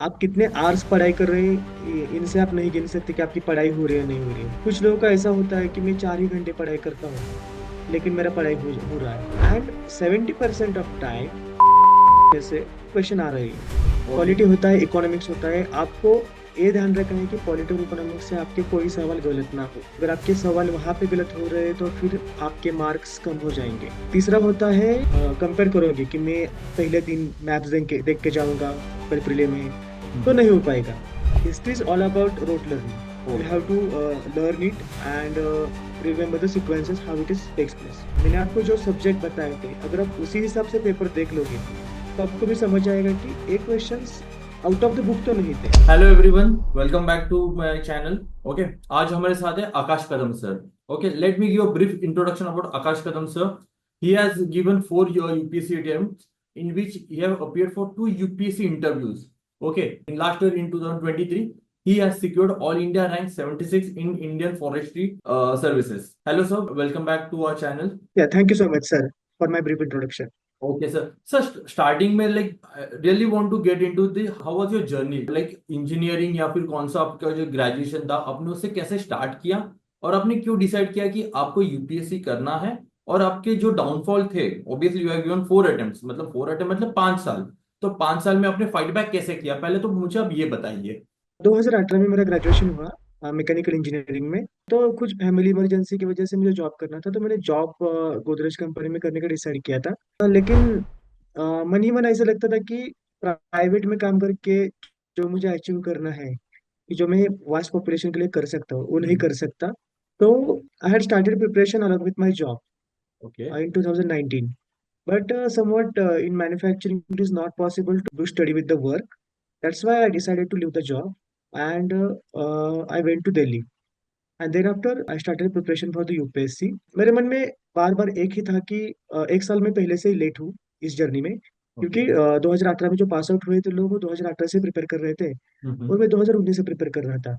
आप कितने आवर्स पढ़ाई कर रहे हैं इनसे आप नहीं गिन सकते कि आपकी पढ़ाई हो रही है नहीं हो रही है। कुछ लोगों का ऐसा होता है कि मैं 4 ही घंटे पढ़ाई करता हूँ लेकिन मेरा पढ़ाई हो रहा है, एंड 70% ऑफ टाइम में से क्वेश्चन आ रही है। ओके। पॉलिटी होता है, इकोनॉमिक्स होता है। आपको ये ध्यान रखना है कि पॉलिटी और इकोनॉमिक्स से आपके कोई सवाल गलत ना हो। अगर आपके सवाल वहां पे गलत हो रहे हैं तो फिर आपके मार्क्स कम हो जाएंगे। तीसरा होता है, कंपेयर करोगे कि मैं पहले दिन मैथ्स देख के जाऊंगा पर प्रीलिम में, तो हम्म। नहीं हो पाएगा। History is all about rote learning. You have okay. To learn it and remember the sequences how it is takes place. मैंने आपको जो सब्जेक्ट बताए थे, अगर आप उसी हिसाब से पेपर देख लोगे तो आपको भी समझ आएगा कि ये questions out of the book तो नहीं थे। Hello everyone, welcome back to my channel. Okay. आज हमारे साथ है Akash Kadam sir. Okay, let me give a brief introduction about Akash Kadam sir. He has given 4 UPSC attempts in which he have appeared for 2 UPSC interviews. Okay, in last year in 2023 he has secured all India rank 76 in Indian Forestry Services. Hello sir, welcome back to our channel. Yeah thank you so much sir for my brief introduction. Okay sir. Sir starting में like really want to get into the how was your journey, like engineering या फिर कौन सा आपका जो graduation था, आपने उससे कैसे स्टार्ट किया और आपने क्यों डिसाइड किया कि आपको यूपीएससी करना है। और आपके जो डाउनफॉल थे, obviously you have given 4 attempts, मतलब 4 अटेम्प्ट मतलब 5 साल। तो 5 साल में आपने फाइट बैक कैसे किया, पहले तो मुझे आप ये बताइए। 2018 में मेरा ग्रेजुएशन हुआ मैकेनिकल इंजीनियरिंग में। तो कुछ फैमिली इमरजेंसी की वजह से मुझे जॉब करना था, तो मैंने जॉब गोदरेज कंपनी में करने का डिसाइड किया था। लेकिन मन ही मन ऐसा लगता था कि प्राइवेट में काम करके जो मुझे अचीव करना है, कि जो मैं वास्ट पॉपुलेशन के लिए कर सकता हूँ, वो नहीं कर सकता। तो I had started preparation along with my job okay. in 2019. But somewhat in manufacturing, it is not possible to do study with the work. That's why I decided to leave the job and I went to Delhi. And then after I started preparation for the UPSC. मेरे मन में बार बार एक ही था कि 1 साल में पहले से ही लेट हूँ इस जर्नी में, ओके। क्योंकि 2018 में जो पास आउट हुए थे लोग वो 2018 से प्रिपेयर कर रहे थे हम्म। और मैं 2019 से प्रिपेयर कर रहा था।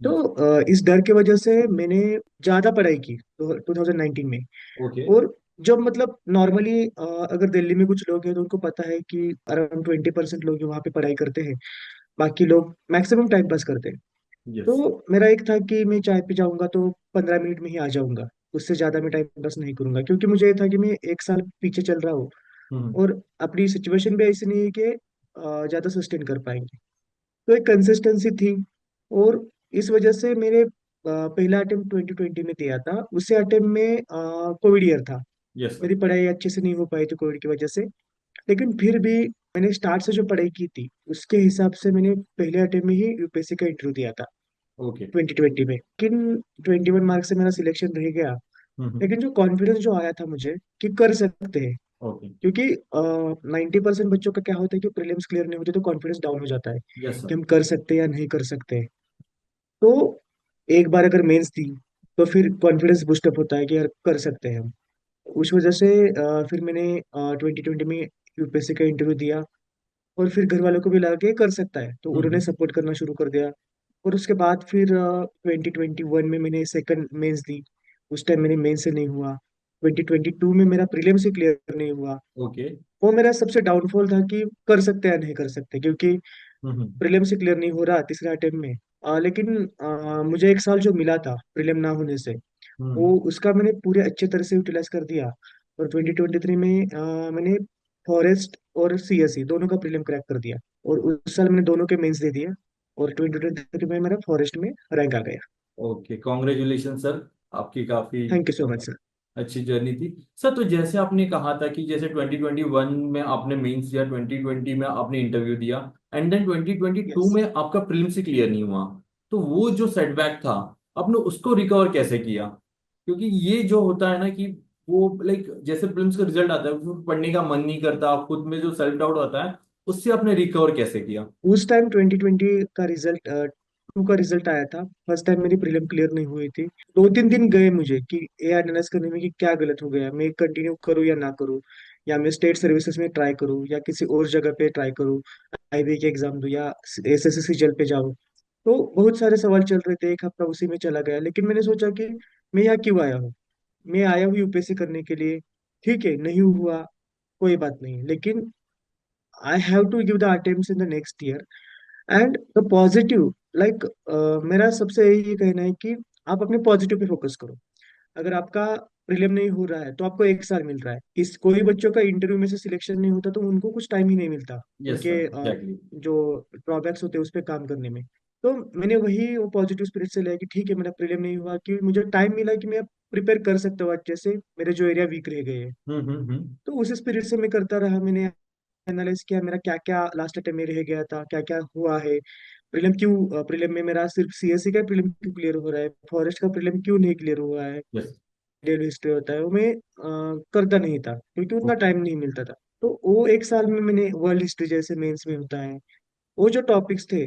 तो यस। इस डर की वजह से मैंने ज्यादा पढ़ाई की 2019 में। ओके। और जब मतलब नॉर्मली अगर दिल्ली में कुछ लोग हैं तो उनको पता है कि अराउंड 20% लोग वहाँ पे पढ़ाई करते हैं, बाकी लोग मैक्सिमम टाइम पास करते हैं। यस। तो मेरा एक था कि मैं चाय पे जाऊंगा तो 15 मिनट में ही आ जाऊंगा, उससे ज्यादा मैं टाइम पास नहीं करूंगा, क्योंकि मुझे ये था कि मैं 1 साल पीछे चल रहा हूँ हम्म। और अपनी सिचुएशन भी ऐसी नहीं है कि ज्यादा सस्टेन कर पाएंगे। तो एक कंसिस्टेंसी थी। और इस वजह से मेरे पहला अटेम्प्ट 2020 में दिया था, उससे अटेम्प्ट में कोविड ईयर था। Yes sir. मेरी पढ़ाई अच्छे से नहीं हो पाई थी कोविड की वजह से। लेकिन फिर भी मैंने स्टार्ट से जो पढ़ाई की थी उसके हिसाब से मैंने पहले अटेम्प्ट में ही यूपीएससी का इंटरव्यू दिया था ओके। 2020 में। लेकिन 21 मार्क्स से मेरा सिलेक्शन रह गया। हम्म। लेकिन जो कॉन्फिडेंस जो आया था मुझे कि कर सकते हैं, ओके। क्योंकि 90% बच्चों का क्या होता है कि प्रीलिम्स क्लियर नहीं होते तो कॉन्फिडेंस डाउन हो जाता है यस कि सर। हम कर सकते हैं या नहीं कर सकते। तो एक बार अगर मेंस दी तो फिर कॉन्फिडेंस बूस्टअप होता है कि यार कर सकते हैं हम। उस वजह से फिर मैंने 2020 में यूपीएससी का इंटरव्यू दिया और फिर घर वालों को भी लगा कि ये कर सकता है तो उन्होंने हम्म। सपोर्ट करना शुरू कर दिया। और उसके बाद फिर 2021 में मैंने सेकंड मेंस दी। उस टाइम मैंने मेंस से नहीं हुआ। 2022 में मेरा प्रीलिम से क्लियर नहीं हुआ। ओके। वो मेरा सबसे डाउनफॉल था कि कर सकते हैं या नहीं कर सकते, क्योंकि हम्म। प्रीलिम से क्लियर नहीं हो रहा तीसरा अटेम्प्ट में। लेकिन मुझे 1 साल जो मिला था प्रीलिम ना होने से, हम्म। वो उसका मैंने पूरे अच्छे तरह से यूटिलाइज कर दिया। और 2023 में मैंने फॉरेस्ट और सीएसई दोनों का प्रीलिम क्रैक कर दिया और उस साल मैंने दोनों के मेंस दे दिए। और 2023 में मेरा फॉरेस्ट में रैंक आ गया। Okay, congratulation sir. आपकी काफी thank you so much sir. अच्छी जर्नी थी। सर तो जैसे आपने कहा था कि जैसे 2021 में आपने मेंस दिया, 2020 में आपने इंटरव्यू दिया, एंड देन 2022 यस। में आपका प्रीलिम्स ही क्लियर नहीं हुआ। तो वो जो सेटबैक था, आपने उसको रिकवर कैसे किया? क्योंकि ये जो होता है ना कि वो लाइक जैसे प्रीलिम्स का रिजल्ट आता है उसमें पढ़ने का मन नहीं करता, खुद में जो सेल्फ डाउट होता है, उससे आपने रिकवर कैसे किया? उस टाइम 2020 का रिजल्ट, टू का रिजल्ट आया था। फर्स्ट टाइम मेरी प्रीलिम क्लियर नहीं हुई थी। 2-3 दिन गए मुझे कि ये एनालाइज करने में कि क्या गलत हो गया, मैं कंटिन्यू करूँ या ना करूँ, या मैं स्टेट सर्विसेज में ट्राई करूँ या किसी और जगह पे ट्राई करूँ, आईबी के एग्जाम दूँ या एसएससी जल पे जाऊँ। तो बहुत सारे सवाल चल रहे थे, एक हफ्ता उसी में चला गया। लेकिन मैंने सोचा कि मैं यहाँ क्यों आया हूँ, मैं आया हूँ यूपीएससी करने के लिए। ठीक है नहीं हुआ, कोई बात नहीं, लेकिन I have to give the attempts in the next year. And the positive, like मेरा सबसे यही कहना है कि आप अपने पॉजिटिव पे फोकस करो। अगर आपका प्रीलिम नहीं हो रहा है तो आपको एक साल मिल रहा है। इस कोई बच्चों का इंटरव्यू में से सिलेक्शन नहीं होता तो उनको कुछ टाइम ही नहीं मिलता यस उनके सर, एग्जैक्टली। जो ड्रॉबैक्स होते हैं उस पर काम करने में। तो मैंने वही वो पॉजिटिव स्पिरिट से लिया कि ठीक है मेरा प्रीलिम नहीं हुआ कि मुझे टाइम मिला कि मैं प्रिपेयर कर सकता हूँ अच्छे से, मेरे जो एरिया वीक रह गए हैं। हम्म। तो उस स्पिरिट से मैं करता रहा। मैंने एनालाइज किया मेरा क्या क्या लास्ट अटेम्प्ट में रह गया था, क्या क्या हुआ है। प्रीलिम में मेरा सिर्फ सीएससी का प्रीलिम क्यों क्लियर हो रहा है, फॉरेस्ट का प्रीलिम क्यों नहीं क्लियर हुआ है। यस। डेली हिस्ट्री होता है वो मैं करता नहीं था क्योंकि उतना टाइम नहीं मिलता था। तो वो एक साल में मैंने वर्ल्ड हिस्ट्री जैसे मेंस में होता है, वो जो टॉपिक्स थे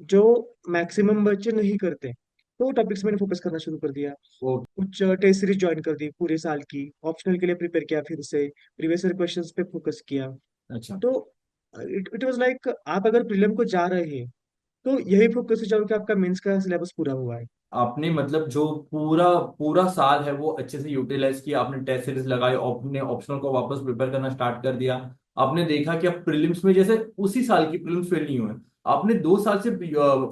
जो मैक्सिमम बच्चे नहीं करते, तो वो टॉपिक्स मैंने फोकस करना शुरू कर दिया। ओके। कुछ टेस्ट सीरीज ज्वाइन कर दी पूरे साल की, ऑप्शनल के लिए प्रिपेयर किया, फिर से प्रीवियस ईयर क्वेश्चंस पे फोकस किया। अच्छा। तो इट इट वाज लाइक आप अगर प्रीलिम को जा रहे हैं तो यही फोकस से जाओ कि आपका मेंस का सिलेबस पूरा हुआ है। आपने मतलब जो पूरा पूरा साल है वो अच्छे से यूटिलाइज किया, आपने टेस्ट सीरीज लगाई, आपने ऑप्शनल को वापस प्रिपेयर करना स्टार्ट कर दिया। आपने देखा कि अब प्रीलिम्स में जैसे उसी साल की प्रीलिम्स फेल नहीं हुए, आपने 2 साल से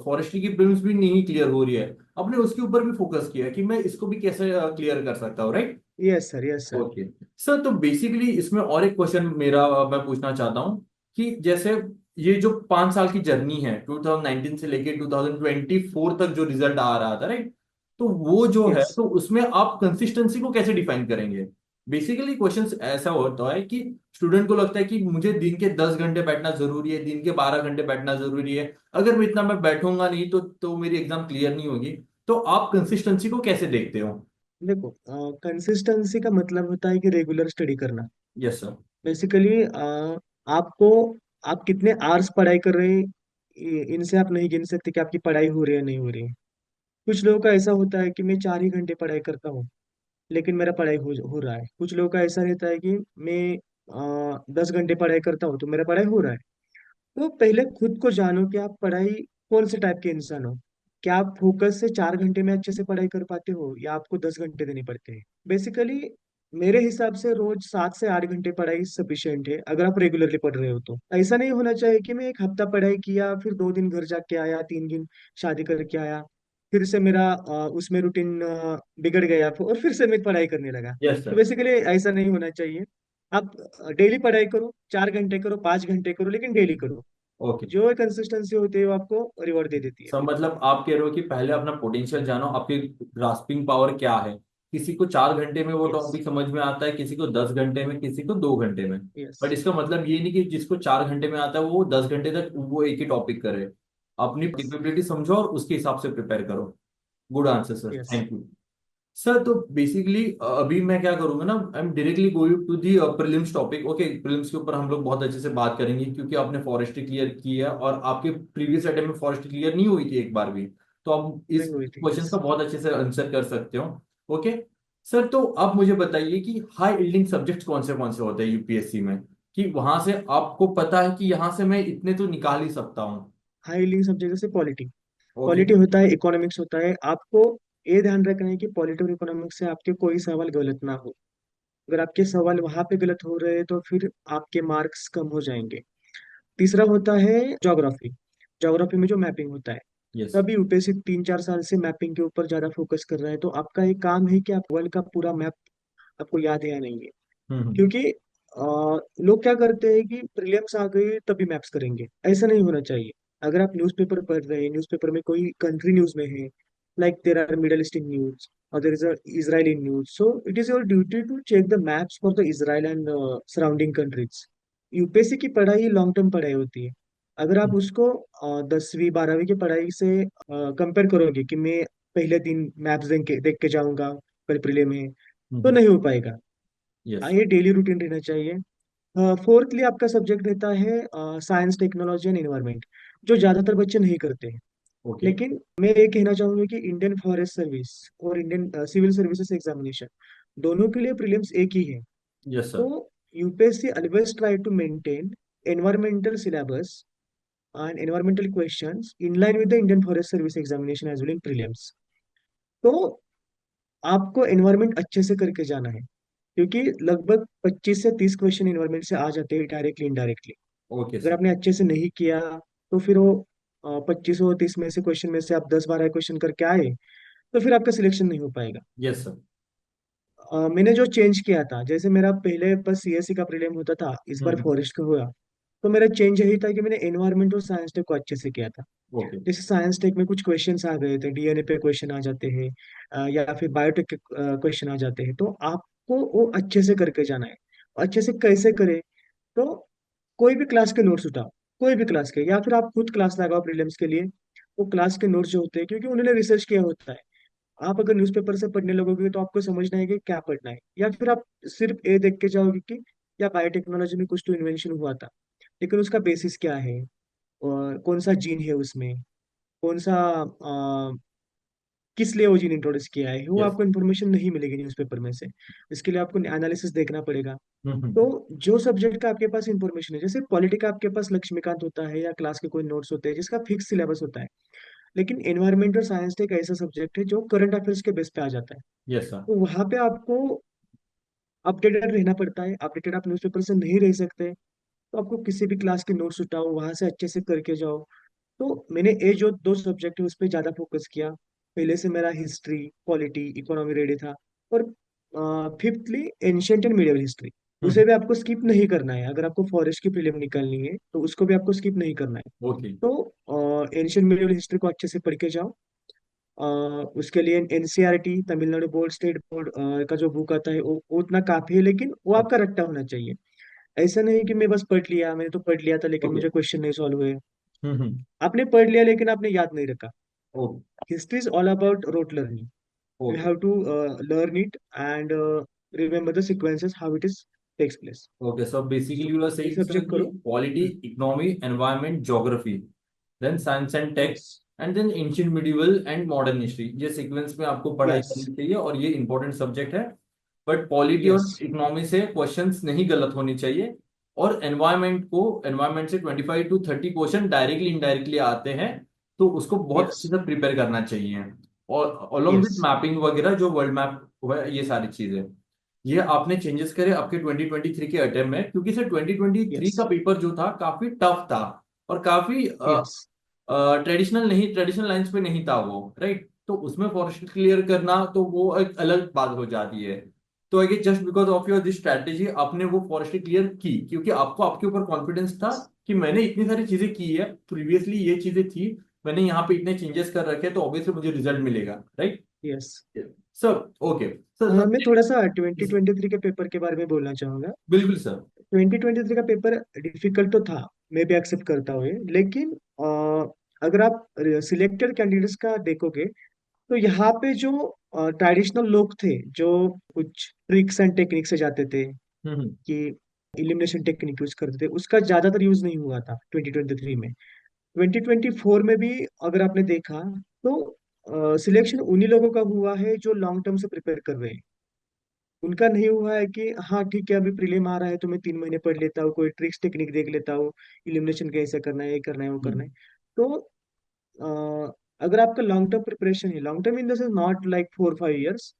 फॉरेस्ट्री की प्रीलिम्स भी नहीं क्लियर हो रही है, आपने उसके ऊपर भी फोकस किया कि मैं इसको भी कैसे क्लियर कर सकता हूँ, right? Yes sir, yes sir. Okay sir, तो बेसिकली इसमें और एक क्वेश्चन मेरा मैं पूछना चाहता हूँ कि जैसे ये जो 5 साल की जर्नी है 2019 से लेके 2024 तक जो रिजल्ट आ रहा था, राइट? तो वो जो है यस। तो उसमें आप कंसिस्टेंसी को कैसे डिफाइन करेंगे? बेसिकली क्वेश्चन ऐसा होता है कि स्टूडेंट को लगता है कि मुझे दिन के 10 घंटे बैठना जरूरी है, दिन के 12 घंटे बैठना जरूरी है, अगर मैं इतना मैं बैठूंगा नहीं तो मेरी एग्जाम क्लियर नहीं होगी। तो आप कंसिस्टेंसी को कैसे देखते हो? देखो, कंसिस्टेंसी का मतलब होता है कि रेगुलर स्टडी करना। Yes sir. बेसिकली आपको, आप कितने आवर्स पढ़ाई कर रहे हैं इनसे आप नहीं गिन सकते कि आपकी पढ़ाई हो रही है नहीं हो रही है। कुछ लोगों का ऐसा होता है कि मैं 4 ही घंटे पढ़ाई करता हूँ लेकिन मेरा पढ़ाई हो रहा है। कुछ लोगों का ऐसा रहता है कि मैं 10 घंटे पढ़ाई करता हूँ तो मेरा पढ़ाई हो रहा है। तो पहले खुद को जानो कि आप पढ़ाई कौन से टाइप के इंसान हो। क्या आप फोकस से 4 घंटे में अच्छे से पढ़ाई कर पाते हो या आपको 10 घंटे देने पड़ते हैं। बेसिकली मेरे हिसाब से रोज 7 से 8 घंटे पढ़ाई सफिशिएंट है अगर आप रेगुलरली पढ़ रहे हो। तो ऐसा नहीं होना चाहिए कि मैं एक हफ्ता पढ़ाई किया फिर 2 दिन घर जाके आया, 3 दिन शादी करके आया, फिर से मेरा उसमें रूटीन बिगड़ गया और फिर से मैं पढ़ाई करने लगा। यस तो सर। बेसिकली ऐसा नहीं होना चाहिए। आप डेली पढ़ाई करो, 4 घंटे करो, 5 घंटे करो, लेकिन डेली करो। ओके। जो कंसिस्टेंसी होती है वो आपको रिवॉर्ड दे देती है। सब मतलब आप कह रहे हो कि पहले अपना पोटेंशियल जानो, आपकी ग्रास्पिंग पावर क्या है। किसी को 4 घंटे में वो यस। टॉपिक समझ में आता है, किसी को 10 घंटे में, किसी को 2 घंटे में। यस। बट इसका मतलब ये नहीं कि जिसको 4 घंटे में आता है वो 10 घंटे तक वो एक ही टॉपिक करे। अपनी यस। कैपेबिलिटी समझो और उसके हिसाब से प्रिपेयर करो। Good answer sir, yes. Thank you. Sir तो बेसिकली अभी मैं क्या करूंगा ना, I am directly going to the prelims topic. Okay, prelims के ऊपर हम लोग बहुत अच्छे से बात करेंगे क्योंकि आपने फॉरेस्ट्री क्लियर की है और आपके प्रीवियस अटेम्प्ट में फॉरेस्ट्री क्लियर नहीं हुई थी एक बार भी। तो आप इस नहीं हुई थी। Question yes. का बहुत अच्छे से आंसर कर सकते हो। ओके सर, तो आप मुझे बताइए कि हाई यील्डिंग सब्जेक्ट्स कौन से होते हैं यूपीएससी में, कि वहां से आपको पता है कि यहाँ से मैं इतने तो निकाल ही सकता हूँ। हाई लिंक सब्जेक्ट जैसे पॉलिटी। ओके। पॉलिटी होता है, इकोनॉमिक्स होता है। आपको ये ध्यान रखना है कि पॉलिटी और इकोनॉमिक्स से आपके कोई सवाल गलत ना हो। अगर आपके सवाल वहां पे गलत हो रहे हैं तो फिर आपके मार्क्स कम हो जाएंगे। तीसरा होता है ज्योग्राफी। ज्योग्राफी में जो मैपिंग होता है, यस। तभी यूपीएससी 3-4 साल से मैपिंग के ऊपर ज्यादा फोकस कर रहा है। तो आपका एक काम है कि आप वर्ल्ड का पूरा मैप आपको याद है या नहीं है। हम्म। क्योंकि लोग क्या करते हैं कि प्रीलिम्स आ गई तभी मैप्स करेंगे, ऐसा नहीं होना चाहिए। अगर आप न्यूज़पेपर पढ़ रहे हैं, न्यूज़पेपर में कोई कंट्री न्यूज में है, like there are middle eastern news और there is a Israeli news, so it is your duty to check the maps for the Israel and surrounding countries. UPSC की पढ़ाई लॉन्ग टर्म पढ़ाई होती है। अगर आप उसको 10वीं 12वीं की पढ़ाई से कंपेयर करोगे कि मैं पहले दिन मैप्स देख के जाऊंगा कल प्रीलिम में, तो हम्म। नहीं हो पाएगा। यस। ये डेली रूटीन रहना चाहिए। फोर्थली आपका सब्जेक्ट रहता है साइंस टेक्नोलॉजी एंड इन्वायरमेंट, जो ज्यादातर बच्चे नहीं करते हैं। ओके। लेकिन मैं ये कहना चाहूंगा कि इंडियन फॉरेस्ट सर्विस और इंडियन सिविल सर्विसेज एग्जामिनेशन दोनों के लिए प्रीलिम्स एक ही है। यस तो sir. UPSC always try to maintain environmental syllabus and environmental questions in line with the Indian Forest Service examination as well in prelims. तो आपको एनवायरमेंट अच्छे से करके जाना है क्योंकि लगभग 25 से 30 क्वेश्चन एनवायरमेंट से आ जाते हैं डायरेक्टली इनडायरेक्टली। ओके अगर सर। आपने अच्छे से नहीं किया तो फिर वो 25 और 30 में से क्वेश्चन में से आप 10-12 क्वेश्चन करके आए तो फिर आपका सिलेक्शन नहीं हो पाएगा। Yes sir. मैंने जो चेंज किया था, जैसे मेरा पहले बस सीएससी का प्रीलिम होता था, इस बार हम्म। फॉरेस्ट का हुआ, तो मेरा चेंज यही था कि मैंने एनवायरमेंट और साइंस टेक को अच्छे से किया था। ओके। जैसे साइंस टेक में कुछ क्वेश्चंस आ गए थे, डीएनए पे क्वेश्चन आ जाते हैं, या फिर बायोटेक के क्वेश्चन आ जाते हैं, तो आपको वो अच्छे से करके जाना है। अच्छे से कैसे करें? तो कोई भी क्लास के नोट्स उठाओ, कोई भी क्लास के, या फिर आप खुद क्लास लगाओ प्रीलिम्स के लिए। वो क्लास के नोट्स जो होते हैं, क्योंकि उन्होंने रिसर्च किया होता है। आप अगर न्यूज़पेपर से पढ़ने लगोगे तो आपको समझना है कि क्या पढ़ना है, या फिर आप सिर्फ ए देख के जाओगे कि या बायोटेक्नोलॉजी में कुछ तो इन्वेंशन हुआ था, लेकिन उसका बेसिस क्या है, और कौन सा जीन है उसमें, कौन सा किस लिए वो जीन इंट्रोड्यूस किया है, वो यस। आपको इन्फॉर्मेशन नहीं मिलेगी न्यूज़पेपर में से। इसके लिए आपको एनालिसिस देखना पड़ेगा। तो हम्म। जो सब्जेक्ट का आपके पास इंफॉर्मेशन है, जैसे पॉलिटी का आपके पास लक्ष्मीकांत होता है, या क्लास के कोई नोट्स होते हैं जिसका फिक्स सिलेबस होता है, लेकिन एनवायरमेंट और साइंस एक ऐसा सब्जेक्ट है जो करंट अफेयर्स के बेस पे आ जाता है। Yes sir. तो वहां पे आपको अपडेटेड रहना पड़ता है। अपडेटेड आप न्यूज़पेपर से नहीं रह सकते, तो आपको किसी भी क्लास के नोट्स उठाओ, वहां से अच्छे से करके जाओ। तो मैंने ये जो दो सब्जेक्ट है उस पर ज्यादा फोकस किया। पहले से मेरा हिस्ट्री, पॉलिटी, इकोनॉमी रेडी था। और fifthly ancient and medieval history, उसे हम्म। भी आपको स्किप नहीं करना है। अगर आपको फॉरेस्ट की प्रीलिम निकालनी है तो उसको भी आपको स्किप नहीं करना है। ओके। तो एंशियंट मिडिवल हिस्ट्री को अच्छे से पढ़ के जाओ। अ, उसके लिए NCERT, Tamil Nadu board, state board का जो बुक आता है वो उतना काफी है, लेकिन वो आपका रट्टा होना चाहिए। ऐसा नहीं कि मैं बस पढ़ लिया, मैंने तो पढ़ लिया था लेकिन ओके। मुझे क्वेश्चन नहीं सॉल्व हुए। हम्म। आपने पढ़ लिया लेकिन आपने याद नहीं रखा। Okay. History is all about rote learning. You okay. Have to learn it and remember the sequences how it is takes place. Okay, so basically So you are ये सेइंग सर सब्जेक्ट कि करो। Polity, economy, environment, geography, then science and tech, yes. And then ancient medieval and modern history, ये sequence में आपको पढ़ाई yes. करनी चाहिए और ये इंपॉर्टेंट सब्जेक्ट है। But polity yes. और इकोनॉमी से क्वेश्चंस नहीं गलत होने चाहिए। और एनवायरनमेंट से 25 to 30 क्वेश्चन डायरेक्टली इनडायरेक्टली आते हैं, तो उसको बहुत यस। अच्छे से प्रिपेयर करना चाहिए। और अलॉन्ग यस। विद मैपिंग वगैरह, जो वर्ल्ड मैप हुआ है, ये सारी चीजें, ये आपने चेंजेस करे आपके 2023 के अटेम्प्ट में, क्योंकि सर 2023 यस। का पेपर जो था काफी टफ था और काफी यस। ट्रेडिशनल लाइंस पे नहीं था वो, राइट? तो उसमें फॉरेस्ट क्लियर करना तो वो एक अलग बात हो जाती है। तो I guess just because of your this strategy आपने वो फॉरेस्ट क्लियर की, क्योंकि आपको आपके ऊपर कॉन्फिडेंस था कि मैंने इतनी सारी चीजें की है प्रीवियसली, ये चीजें थी, मैंने यहाँ पे इतने चेंजेस कर रखे हैं, तो ऑब्वियसली मुझे रिजल्ट मिलेगा, right? Yes. Sir, okay sir. मैं थोड़ा सा 2023 के पेपर के बारे में बोलना चाहूंगा। बिल्कुल सर। 2023 का पेपर डिफिकल्ट तो था, मैं भी एक्सेप्ट करता हूँ ये, लेकिन अगर आप सिलेक्टेड कैंडिडेट्स का देखोगे तो यहाँ पे जो ट्रेडिशनल लोग थे, जो कुछ ट्रिक्स एंड टेक्निक से जाते थे, हम्म। कि इलिमिनेशन टेक्निक यूज करते थे, उसका ज्यादातर यूज नहीं हुआ था 2023 में। 2024 में भी अगर आपने देखा तो सिलेक्शन उन्हीं लोगों का हुआ है जो लॉन्ग टर्म से प्रिपेयर कर रहे हैं। उनका नहीं हुआ है कि हाँ ठीक है अभी प्रीलिम आ रहा है तो मैं 3 महीने पढ़ लेता हूँ, कोई ट्रिक्स टेक्निक देख लेता हूँ, इलिमिनेशन कैसे करना है, ये करना है, वो करना है। हम्म। तो अगर आपका लॉन्ग टर्म प्रिपरेशन है, long term in the sense not like 4-5 years,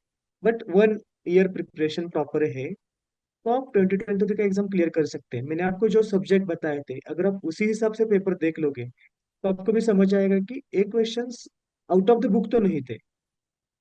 but 1 year preparation proper है, तो आप 2023 का एग्जाम क्लियर कर सकते हैं। मैंने आपको जो सब्जेक्ट बताए थे, अगर आप उसी हिसाब से पेपर देख लोगे तो आपको भी समझ आएगा कि एक questions out of the book तो नहीं थे,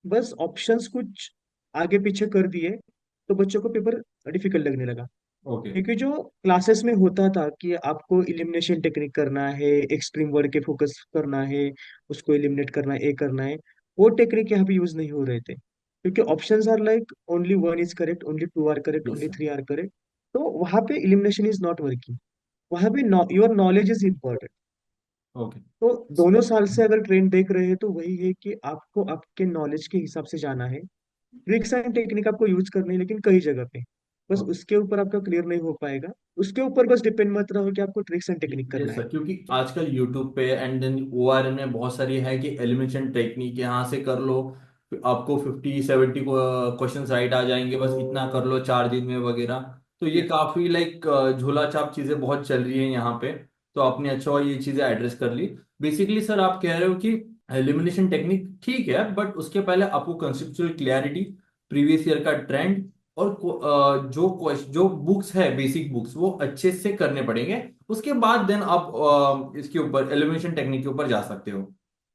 बस ऑप्शंस कुछ आगे पीछे कर दिए, तो बच्चों को पेपर डिफिकल्ट लगने लगा। ओके। क्योंकि जो क्लासेस में होता था कि आपको इलिमिनेशन टेक्निक करना है, एक्सट्रीम वर्ड के फोकस करना है, उसको एलिमिनेट करना है, ए करना है, वो टेक्निक यहाँ पे यूज नहीं हो रहे थे, क्योंकि options are like only 1 is correct, only 2 are correct, yes only sir. 3 are correct। तो वहां पे इलिमिनेशन इज नॉट वर्किंग। वहां पे your knowledge is important. Okay. तो दोनों साल से अगर ट्रेंड देख रहे हैं तो वही है कि आपको आपके नॉलेज के हिसाब से जाना है। ट्रिक्स एंड टेक्निक आपको यूज करनी है, लेकिन कई जगह पे, बस उसके ऊपर आपका क्लियर नहीं हो पाएगा। उसके ऊपर बस डिपेंड मत रहो कि आपको ट्रिक्स एंड टेक्निक करना यस है। सर, क्योंकि आजकल यूट्यूब पे एंड देन ओआरएन में बहुत सारी है कि एलिमिनेशन टेक्निक यहाँ से कर लो, आपको 50-70 क्वेश्चन राइट आ जाएंगे, बस इतना कर लो 4 दिन में वगैरह। तो ये यस। काफी लाइक झोला छाप चीजें बहुत चल रही है यहाँ पे। तो आपने अच्छा हुआ ये चीजें एड्रेस कर ली। बेसिकली सर आप कह रहे हो कि एलिमिनेशन टेक्निक ठीक है, बट उसके पहले आपको कंसेप्चुअल क्लैरिटी, प्रीवियस ईयर का ट्रेंड, और जो बुक्स है बेसिक बुक्स वो अच्छे से करने पड़ेंगे। उसके बाद देन आप इसके ऊपर एलिमिनेशन टेक्निक के ऊपर जा सकते हो,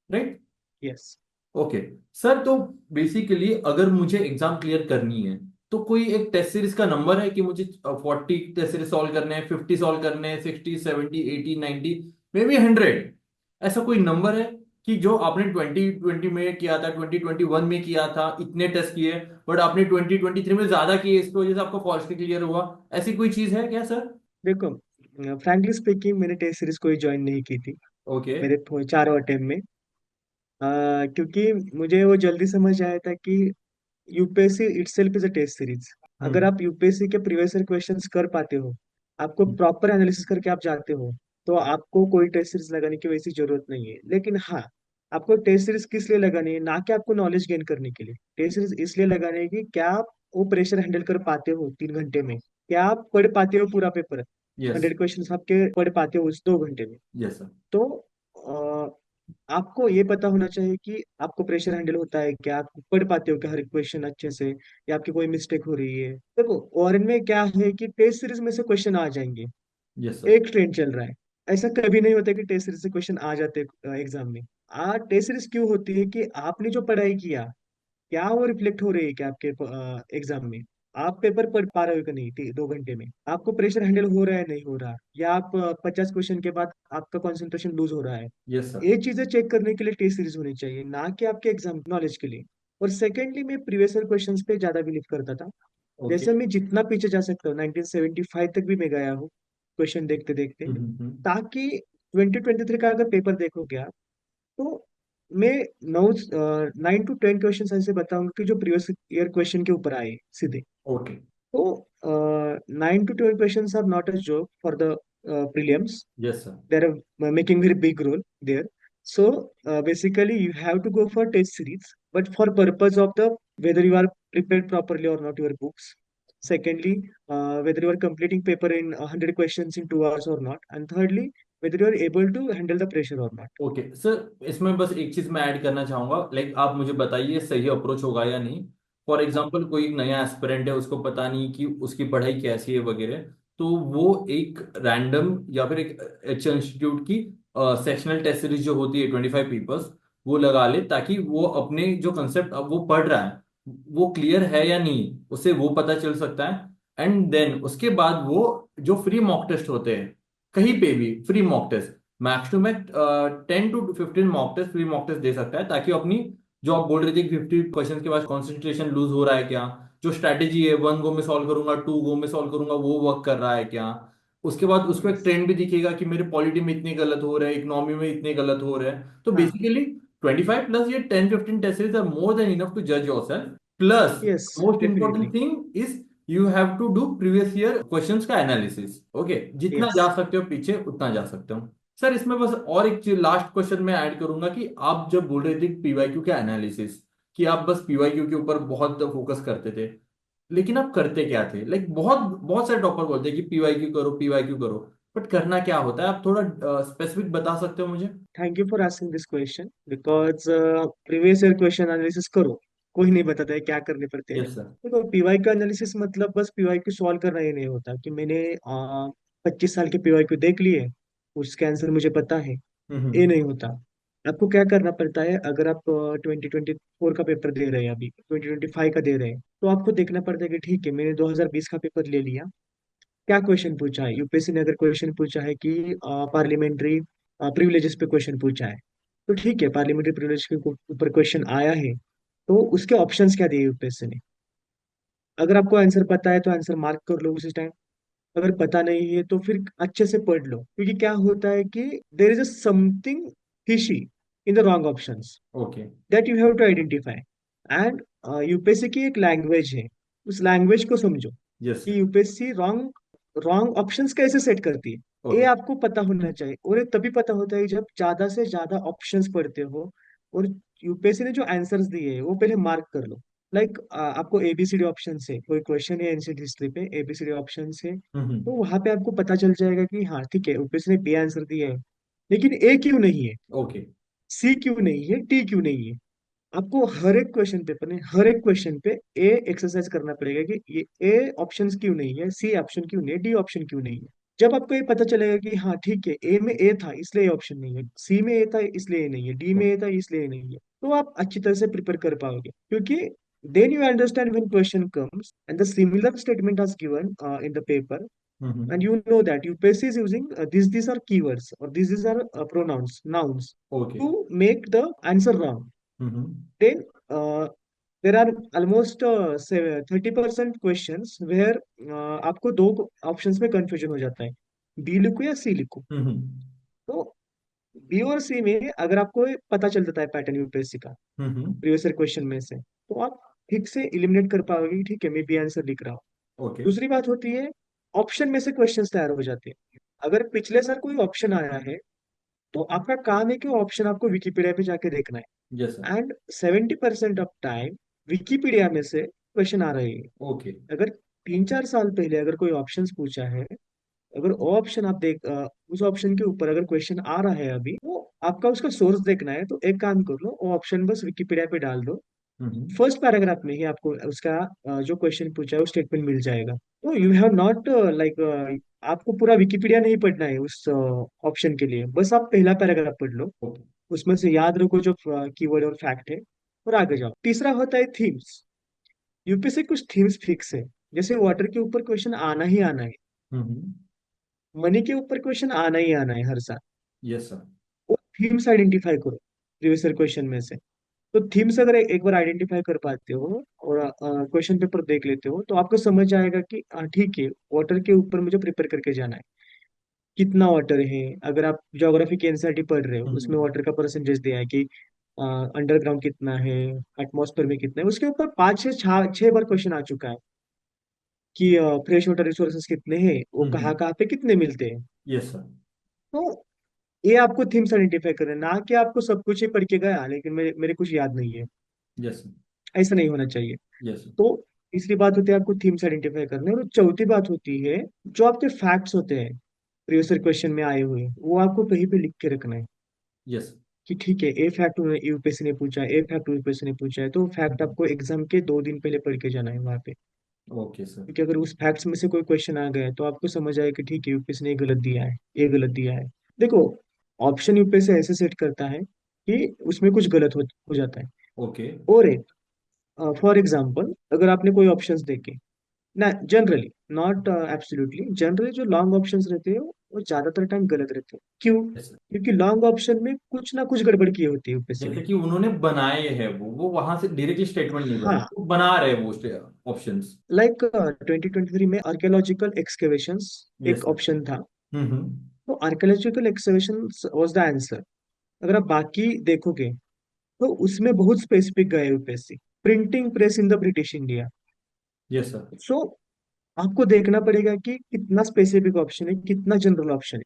राइट? यस। ओके सर, तो बेसिकली अगर मुझे एग्जाम क्लियर करनी है तो कोई एक टेस्ट सीरीज का नंबर है कि मुझे 40 टेस्ट सीरीज सॉल्व करने हैं, 50 सॉल्व करने हैं, 60, 70, 80, 90, मे बी 100, ऐसा कोई नंबर है कि जो आपने 2020 में किया था, 2021 में किया था, इतने टेस्ट किए, बट आपने 2023 में ज्यादा किए, इसकी वजह से आपको फॉल्सली क्लियर हुआ, ऐसी कोई चीज है क्या सर? देखो, फ्रैंकली स्पीकिंग मैंने टेस्ट सीरीज कोई ज्वाइन नहीं की थी ओके। मेरे चारों अटेम्प्ट में। क्योंकि मुझे वो जल्दी समझ आया था कि UPSC itself is a test series. अगर हम्म। आप यूपीएससी के प्रीवियस ईयर क्वेश्चंस कर पाते हो, आपको प्रॉपर एनालिसिस करके आप जाते हो, तो आपको कोई टेस्ट सीरीज लगाने की वैसी जरूरत नहीं है। लेकिन हाँ, आपको टेस्ट सीरीज किस लिए लगानी है, ना कि आपको नॉलेज गेन करने के लिए। टेस्ट सीरीज इसलिए लगानी है कि क्या आप वो प्रेशर हैंडल कर पाते हो 3 घंटे में, क्या आप पढ़ पाते हो पूरा पेपर, यस। 100 क्वेश्चन आपके पढ़ पाते हो उस 2 घंटे में। Yes sir. तो आपको ये पता होना चाहिए कि आपको प्रेशर हैंडल होता है क्या, आप पढ़ पाते हो क्या हर एक क्वेश्चन अच्छे से, या आपकी कोई मिस्टेक हो रही है। देखो, और इनमें क्या है कि टेस्ट सीरीज में से क्वेश्चन आ जाएंगे, यस सर। एक ट्रेंड चल रहा है। ऐसा कभी नहीं होता कि टेस्ट सीरीज से क्वेश्चन आ जाते एग्जाम में। टेस्ट सीरीज क्यों होती है कि आपने जो पढ़ाई किया, क्या वो रिफ्लेक्ट हो रही है क्या आपके एग्जाम में। आप पेपर पढ़ पा रहे हो कि नहीं 2 घंटे में, आपको प्रेशर हैंडल हो रहा है नहीं हो रहा, या आप 50 क्वेश्चन के बाद आपका कंसंट्रेशन लूज हो रहा है। Yes sir. ये चीजें चेक करने के लिए टेस्ट सीरीज होनी चाहिए, ना कि आपके एग्जाम नॉलेज के लिए। और सेकेंडली, मैं प्रीवियस ईयर क्वेश्चंस पे ज्यादा बिलीव करता था। ओके। जैसे मैं जितना पीछे जा सकता हूँ, 1975 तक भी मैं गया हूँ क्वेश्चन देखते देखते, ताकि 2023 का अगर पेपर देखोगे आप, तो मैं 9 to 10 क्वेश्चन ऐसे बताऊंगा कि जो प्रीवियस ईयर क्वेश्चन के ऊपर आए सीधे। ओके। तो 9 to 12 question are not a joke for the prelims. Yes sir. They're making very big role there. So basically, you have to go for test series, but for purpose of the whether you are prepared properly or not your books. Secondly, whether you are completing paper in 100 questions in 2 hours or not, and thirdly, whether you are able to handle the pressure or not. Okay sir, इसमें बस एक चीज मैं add करना चाहूंगा, like आप मुझे बताइए सही अप्रोच होगा या नहीं। फॉर एग्जाम्पल कोई नया एस्पिरेंट है, उसको पता नहीं कि उसकी पढ़ाई कैसी है वगैरह, तो वो एक रैंडम या फिर एक एच इंस्टीट्यूट की सेक्शनल टेस्ट सीरीज जो होती है 25 पेपर्स, वो लगा ले, ताकि वो अपने जो कंसेप्ट अब वो पढ़ रहा है वो क्लियर है या नहीं, उसे वो पता चल सकता है। एंड देन उसके बाद वो जो फ्री मॉक टेस्ट होते हैं, कहीं पे भी free mock test, max to max 10 to 15 mock test, free mock test दे सकता है, ताकि अपनी जो आप बोल रहे थे कि 50 क्वेश्चन के बाद कॉन्सेंट्रेशन लूज हो रहा है क्या, जो स्ट्रैटेजी है 1 गो में सॉल्व करूंगा, 2 गो में सॉल्व करूंगा, वो वर्क कर रहा है क्या। उसके बाद उसको एक Yes. ट्रेंड भी दिखेगा कि मेरे पॉलिटी में इतने गलत हो रहे हैं, इकोनॉमी में इतने गलत हो रहे हैं। तो हाँ। बेसिकली 25 प्लस ये 10-15 test are more than enough to जज yourself. Plus Yes, most definitely. Important thing is you have to do previous year questions का एनालिसिस। ओके, जितना जा Yes. सकते हो पीछे उतना जा सकते हो। सर इसमें बस और एक चीज लास्ट क्वेश्चन में ऐड करूंगा कि आप जब बोल रहे थे पीवाईक्यू का एनालिसिस, कि आप बस पीवाईक्यू के ऊपर बहुत फोकस करते थे, लेकिन आप करते क्या थे? लाइक बहुत बहुत सारे टॉपर बोलते हैं कि पीवाईक्यू करो, पीवाईक्यू करो, बट करना क्या होता है? आप थोड़ा स्पेसिफिक बता सकते हो मुझे? Thank you for asking this question because previous year question analysis करो, कोई नहीं बताता है क्या करने पड़ते हैं। Yes sir. देखो, पीवाई का एनालिसिस मतलब बस पीवाई क्यू सॉल्व करना ही नहीं होता कि मैंने 25 साल के पीवाई क्यू देख लिए, उसके आंसर मुझे पता है। ये हम्म। नहीं होता। आपको क्या करना पड़ता है, अगर आप 2024 का पेपर दे रहे हैं, अभी 2025 का दे रहे हैं, तो आपको देखना पड़ता है कि ठीक है, मैंने 2020 का पेपर ले लिया, क्या क्वेश्चन पूछा है यूपीएससी ने। अगर क्वेश्चन पूछा है कि पार्लियामेंट्री प्रिविलेजेस पे क्वेश्चन पूछा है, तो ठीक है, पार्लियामेंट्री प्रिविलेज के ऊपर क्वेश्चन आया है, तो उसके ऑप्शंस क्या दिए यूपीएससी ने। अगर आपको आंसर पता है तो आंसर मार्क कर लो उसी टाइम, अगर पता नहीं है तो फिर अच्छे से पढ़ लो, क्योंकि क्या होता है कि there is a something fishy in the wrong options okay. That you have to identify. And UPSC की एक लैंग्वेज है, उस लैंग्वेज को समझो यस कि sir. UPSC wrong wrong options कैसे सेट करती है। ये ओके। आपको पता होना चाहिए, और ये तभी पता होता है जब ज्यादा से ज्यादा ऑप्शंस पढ़ते हो, और यूपीएससी ने जो आंसर्स दिए हैं वो पहले मार्क कर लो। लाइक आपको एबीसीडी ऑप्शन है, कोई क्वेश्चन है एंशियंट हिस्ट्री पे, एबीसीडी ऑप्शन है, तो वहां पे आपको पता चल जाएगा कि हाँ ठीक है, यूपीएससी ने बी आंसर दिया है, लेकिन ए क्यों नहीं है, ओके। सी क्यों नहीं है, टी क्यों नहीं है। आपको हर एक क्वेश्चन पेपर में हर एक क्वेश्चन पे ए एक्सरसाइज करना पड़ेगा कि ये ए ऑप्शन क्यों नहीं है, सी ऑप्शन क्यों नहीं है, डी ऑप्शन क्यों नहीं है। जब आपको ये पता चलेगा कि हाँ ठीक है, ए में ए था इसलिए ये ऑप्शन नहीं है, सी में ए था इसलिए ये नहीं है, डी में ए था इसलिए ये नहीं है, तो आप अच्छी तरह से प्रिपेयर कर पाओगे। क्योंकि then you understand when question comes and the similar statement has given in the paper, and you know that UPSC is using these are keywords or these are pronouns, nouns okay. to make the answer wrong. Then there are almost 30% questions where आपको दो options में confusion हो जाता है, B लिखो या सी लिखो। तो बी और सी में अगर आपको ये पता चल जाता है पैटर्न यूपीएससी का प्रीवियस ईयर क्वेश्चन में से, तो आप ठीक से इलिमिनेट कर पाओगे कि ठीक है मैं बी आंसर लिख रहा हूँ। ओके। दूसरी बात होती है, ऑप्शन में से क्वेश्चंस तैयार हो जाते हैं। अगर पिछले साल कोई ऑप्शन आया है, तो आपका काम है कि ऑप्शन आपको विकिपीडिया पे जाके देखना यस सर। है, एंड 70% ऑफ टाइम विकिपीडिया में से क्वेश्चन आ रहे हैं। ओके। अगर 3-4 साल पहले अगर कोई ऑप्शंस पूछा है, अगर वो ऑप्शन आप उस ऑप्शन के ऊपर अगर क्वेश्चन आ रहा है अभी, तो आपका उसका सोर्स देखना है। तो एक काम कर लो, वो ऑप्शन बस विकिपीडिया पे डाल दो, फर्स्ट पैराग्राफ में ही आपको उसका जो क्वेश्चन पूछा है वो स्टेटमेंट मिल जाएगा। तो यू हैव नॉट लाइक, आपको पूरा विकिपीडिया नहीं पढ़ना है उस ऑप्शन के लिए, बस आप पहला पैराग्राफ पढ़ लो, ओके। उसमें से याद रखो जो कीवर्ड और फैक्ट है, और आगे जाओ। तीसरा होता है थीम्स। यूपीएससी कुछ थीम्स फिक्स है, जैसे वाटर के ऊपर क्वेश्चन आना ही आना है, मनी के ऊपर क्वेश्चन आना ही आना है हर साल। Yes sir. वो थीम्स आइडेंटिफाई करो प्रीवियस ईयर क्वेश्चन में से। तो थीम्स अगर एक बार आइडेंटिफाई कर पाते हो और क्वेश्चन पेपर देख लेते हो, तो आपको समझ आएगा कि ठीक है, वाटर के ऊपर मुझे प्रिपेयर करके जाना है। कितना वाटर है, अगर आप ज्योग्राफी की एनसीईआरटी पढ़ रहे हो उसमें वाटर का परसेंटेज दिया है कि अंडरग्राउंड कितना है, एटमॉस्फेयर में कितना है, उसके ऊपर 5 से 6 बार क्वेश्चन आ चुका है कि फ्रेश वाटर रिसोर्सेज कितने हैं, वो कहाँ कहाँ पे कितने मिलते हैं। Yes sir. तो ये आपको थीम्स आइडेंटिफाई करना है, ना कि आपको सब कुछ ही पढ़ के गया लेकिन मेरे मेरे कुछ याद नहीं है। Yes sir. ऐसा नहीं होना चाहिए। Yes sir. तो तीसरी बात होती है आपको थीम्स आइडेंटिफाई करने, और चौथी बात होती है जो आपके फैक्ट्स होते हैं प्रीवियस क्वेश्चन में आए हुए, वो आपको कहीं पे लिख के रखना है यस। कि ठीक है, ए फैक्ट यूपीएससी ने पूछा है, ए फैक्ट यूपीएससी ने पूछा है, तो फैक्ट आपको एग्जाम के 2 दिन पहले पढ़ के जाना है वहां पे। Okay sir. क्योंकि अगर उस फैक्ट्स में से कोई क्वेश्चन आ गया है, तो आपको समझ आए कि ठीक है यूपीएससी ने ये गलत दिया है, ये गलत दिया है। देखो, ऑप्शन यूपीएससी ऐसे सेट करता है कि उसमें कुछ गलत हो जाता है। ओके। और एक, फॉर एग्जाम्पल, अगर आपने कोई ऑप्शंस देखे ना, जनरली, नॉट एब्सोल्युटली, जनरली जो लॉन्ग ऑप्शंस रहते हैं वो ज्यादातर टाइम गलत रहते हैं। क्यों? Yes sir. क्योंकि लॉन्ग ऑप्शन में कुछ ना कुछ गड़बड़ की होती है यूपीएससी ने। जैसे कि उन्होंने बनाए हैं वो वहां से डायरेक्टली स्टेटमेंट नहीं बना, हाँ, वो बना रहे हैं वो ऑप्शंस। लाइक 2023 में आर्कियोलॉजिकल एक्सकेवेशंस यस एक सर। ऑप्शन था। हम्म। तो archaeological excavations was the answer. अगर आप बाकी देखोगे, तो उसमें बहुत स्पेसिफिक गए UPSC, printing press in the British India. Yes sir. So आपको देखना पड़ेगा कि कितना स्पेसिफिक ऑप्शन है, कितना जनरल ऑप्शन है।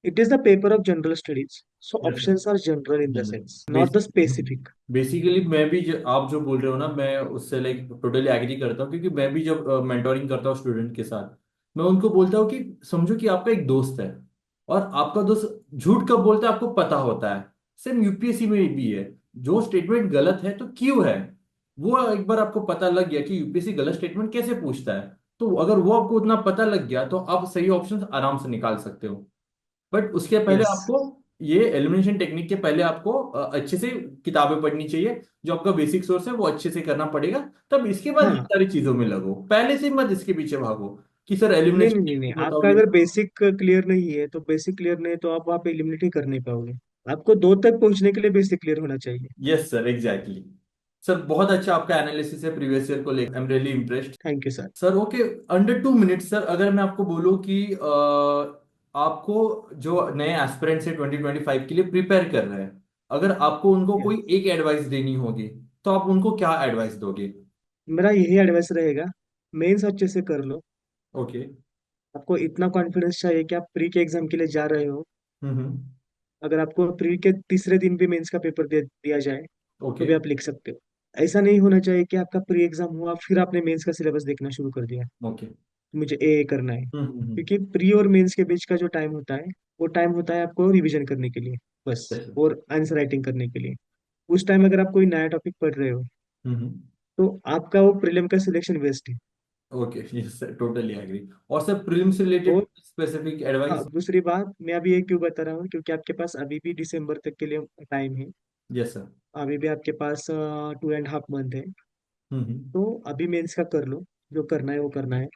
It is the paper of general studies, so yes sir. Options are general in the general. Sense, not the specific. Basically मैं भी आप जो बोल रहे हो ना, मैं उससे लाइक टोटली एग्री करता हूँ, क्योंकि मैं भी जब मेंटोरिंग करता हूँ स्टूडेंट के साथ, मैं उनको बोलता हूँ कि समझो कि आपका एक दोस्त है, और आपका दोस्त झूठ कब बोलता है आपको पता होता है। सेम यूपीएससी में भी है, जो स्टेटमेंट गलत है तो क्यों है, वो एक बार आपको पता लग गया कि यूपीएससी गलत स्टेटमेंट कैसे पूछता है, तो अगर वो आपको उतना पता लग गया तो आप सही ऑप्शन आराम से निकाल सकते हो। बट उसके पहले यस। आपको ये एलिमिनेशन टेक्निक के पहले आपको अच्छे से किताबें पढ़नी चाहिए, जो आपका बेसिक सोर्स है वो अच्छे से करना पड़ेगा। तब इसके बाद इन हाँ, सारी चीजों में लगो, पहले से मत इसके पीछे भागो कि सर नहीं एलिमिनेशन नहीं नहीं नहीं, टेक्निक बताओ आपका ये अगर बताओ। बेसिक क्लियर नहीं है, तो बेसिक क्लियर नहीं है तो आप वहाँ पे एलिमिनेट ही कर नहीं पाओगे। आपको 2 तक पहुंचने के लिए बेसिक क्लियर होना चाहिए। Yes sir, exactly. सर बहुत अच्छा आपका एनालिसिस है प्रीवियस ईयर को लेकर, I am really impressed. Thank you sir. Sir okay, under 2 minutes sir, अगर मैं आपको बोलूँ कि आपको जो नए एस्पिरेंट्स है 2025 के लिए प्रिपेयर कर रहे हैं, अगर आपको उनको या, कोई एक एडवाइस देनी होगी, तो आप उनको क्या एडवाइस दोगे? मेरा यही एडवाइस रहेगा, मेंस अच्छे से कर लो। ओके। आपको इतना कॉन्फिडेंस चाहिए कि आप प्री के एग्जाम के लिए जा रहे हो। हम्म। अगर आपको प्री के तीसरे दिन भी मेंस का पेपर दिया जाए, तो ओके। भी आप लिख सकते हो। ऐसा नहीं होना चाहिए कि आपका प्री एग्जाम हुआ फिर आपने मेंस का सिलेबस देखना शुरू कर दिया, ओके। मुझे ए करना है। हम्म। क्योंकि प्री और मेंस के बीच का जो टाइम होता है, वो टाइम होता है आपको रिवीजन करने के लिए बस, यस सर। और आंसर राइटिंग करने के लिए। उस टाइम अगर आप कोई नया टॉपिक पढ़ रहे हो, हम्म। तो आपका वो प्रीलिम का सिलेक्शन वेस्ट है। Okay, yes sir, totally agree. और सर प्रीलिम्स रिलेटेड और स्पेसिफिक हाँ, एडवाइस? दूसरी बात मैं अभी ये क्यों बता रहा हूँ, क्योंकि आपके पास अभी भी दिसंबर तक के लिए टाइम है। Yes sir. अभी भी आपके पास 2.5 मंथ है। हम्म। तो अभी मेंस का कर लो, जो करना है वो करना है।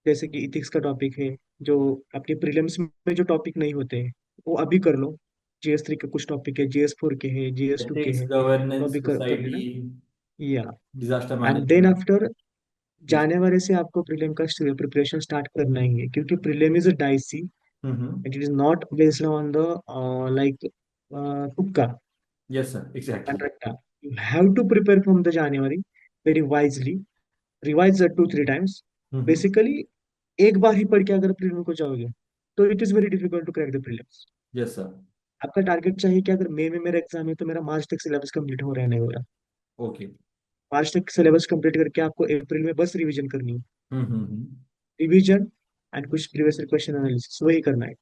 जैसे कि इथिक्स का टॉपिक है, जो आपके प्रीलिम्स में जो टॉपिक नहीं होते हैं वो अभी कर लो। GS3 के कुछ टॉपिक है, GS4 के है, GS2 के एथिक्स, है, तो गवर्नेंस, अभी कर सोसाइटी, लेना। या disaster and then management. After yes. जनवरी से आपको प्रीलिम का प्रिपरेशन स्टार्ट करना ही है, क्योंकि prelim is a dicey, hmm. It is not based on the like तुक्का यस सर, and एग्जैक्टली। रट्टा. You have to prepare from the January very wisely, revise that 2-3 times. Hmm. Basically एक बार ही पढ़ के अगर prelim को जाओगे तो it is very difficult to crack the prelims. Yes sir. आपका टारगेट चाहिए कि अगर मई में मेरा एग्जाम है तो मेरा मार्च तक सिलेबस कंप्लीट हो रहा है, नहीं हो रहा. ओके। मार्च तक सिलेबस कंप्लीट करके आपको अप्रैल में बस रिवीजन करनी है. हम्म। रिवीजन एंड कुछ प्रीवियस क्वेश्चन एनालिसिस वही करना है.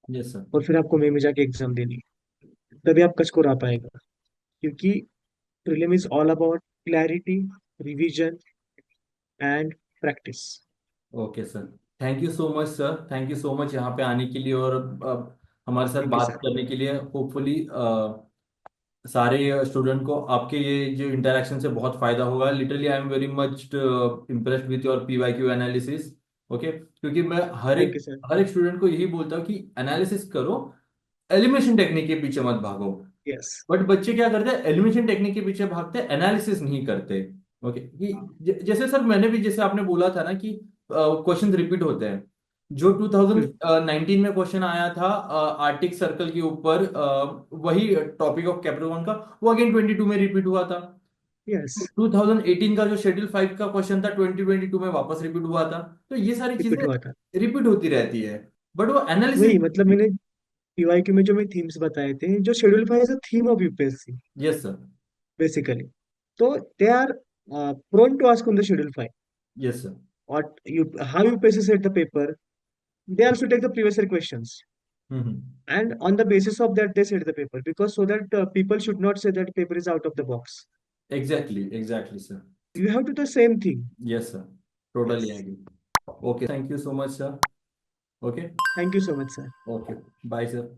Yes sir. और फिर आपको मई में जाके एग्जाम देनी है. तभी आपका स्कोर आ पाएगा, क्योंकि prelim is all about clarity, revision and practice. Okay sir, thank you so much sir, thank you so much यहाँ पे आने के लिए और हमारे साथ थैंक यू बात सर. करने के लिए। होपफुली सारे स्टूडेंट को आपके ये जो इंटरेक्शन से बहुत फायदा होगा। Literally I am very much impressed with your PYQ analysis. Okay, क्योंकि मैं थैंक यू सर. हर एक स्टूडेंट को यही बोलता हूँ कि एनालिसिस करो, एलिमिनेशन टेक्निक के पीछे मत भागो। यस. बट बच्चे क्या करते हैं, एलिमिनेशन टेक्निक के पीछे भागते हैं, एनालिसिस नहीं करते। ओके, कि जैसे सर मैंने भी, जैसे आपने बोला था ना कि क्वेश्चन रिपीट होते हैं। जो 2019 में क्वेश्चन आया था आर्टिक सर्कल के ऊपर, वही टॉपिक ऑफ कैप्रोवन का, वो अगेन 22 में रिपीट हुआ था। यस. 2018 का जो शेड्यूल 5 का क्वेश्चन था 2022 में वापस रिपीट हुआ था। तो ये सारी रिपीट चीजें हुआ था. रिपीट होती रहती है, बट वो एनालिसिस। वही मतलब मैंने PYQ में जो मैं थीम्स बताए थे, जो schedule 5 is a theme of UPSC yes sir. Basically. तो they are prone to ask on the schedule 5. Yes sir. What you how UPSC set the paper, they also take the previous year questions, hmm. and on the basis of that they set the paper, because so that people should not say that paper is out of the box. Exactly exactly sir. You have to do the same thing. Yes sir, totally Yes. Agree. Okay, thank you so much sir. Okay. Thank you so much, sir. Okay, bye sir.